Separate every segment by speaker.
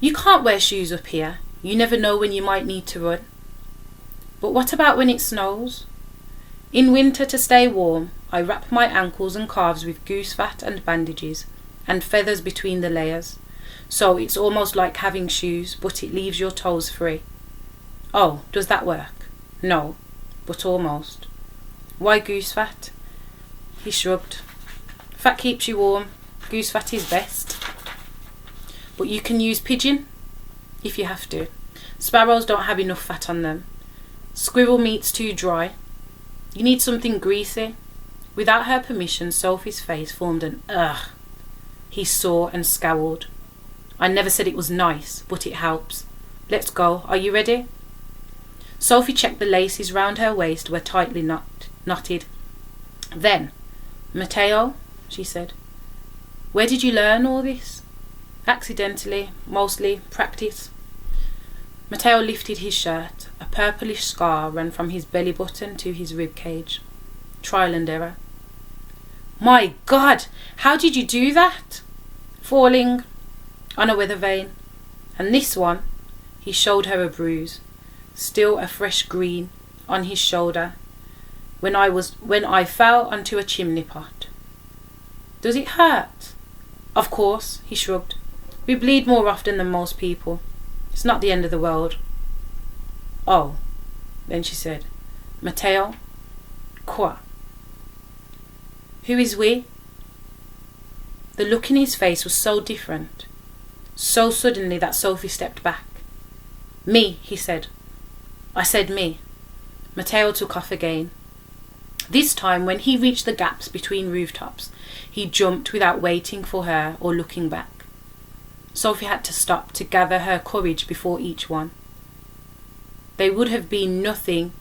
Speaker 1: You can't wear shoes up here. You never know when you might need to run. But what about when it snows? In winter, to stay warm, I wrap my ankles and calves with goose fat and bandages and feathers between the layers. So it's almost like having shoes, but it leaves your toes free. Oh, does that work? No, but almost. Why goose fat? He shrugged. Fat keeps you warm. Goose fat is best. But you can use pigeon if you have to. Sparrows don't have enough fat on them. Squirrel meat's too dry. You need something greasy. Without her permission, Sophie's face formed an ugh. He saw and scowled. I never said it was nice, but it helps. Let's go. Are you ready? Sophie checked the laces round her waist were tightly knotted. Then, Matteo, she said, where did you learn all this? Accidentally, mostly practice. Matteo lifted his shirt. A purplish scar ran from his belly button to his rib cage. Trial and error. My God, how did you do that? Falling on a weather vane. And this one, he showed her a bruise, still a fresh green, on his shoulder, when I fell onto a chimney pot. Does it hurt? Of course, he shrugged. We bleed more often than most people. It's not the end of the world. Oh, then she said, Matteo, quoi? Who is we? The look in his face was so different, so suddenly that Sophie stepped back. Me, he said. I said me. Matteo took off again. This time, when he reached the gaps between rooftops, he jumped without waiting for her or looking back. Sophie had to stop to gather her courage before each one. They would have been nothing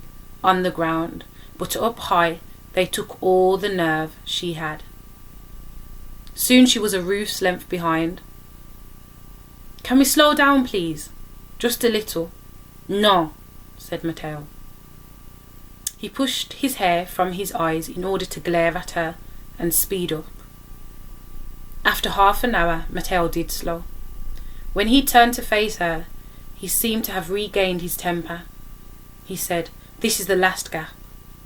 Speaker 1: on the ground, but up high they took all the nerve she had. Soon she was a roof's length behind. Can we slow down, please? Just a little. No, said Matteo. He pushed his hair from his eyes in order to glare at her and speed up. After half an hour, Matteo did slow. When he turned to face her, he seemed to have regained his temper. He said, This is the last gap.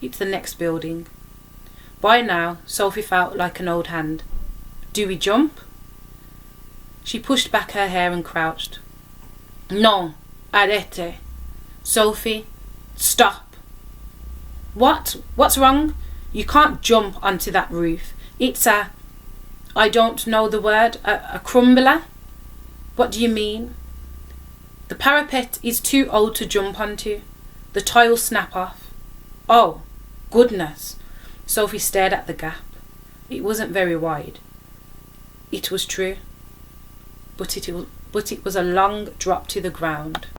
Speaker 1: It's the next building. By now, Sophie felt like an old hand. Do we jump? She pushed back her hair and crouched. No, arrête. Sophie, stop. What? What's wrong? You can't jump onto that roof. It's I don't know the word, a crumbler? What do you mean? The parapet is too old to jump onto. The tiles snap off. Oh, goodness. Sophie stared at the gap. It wasn't very wide. It was true. But it was a long drop to the ground.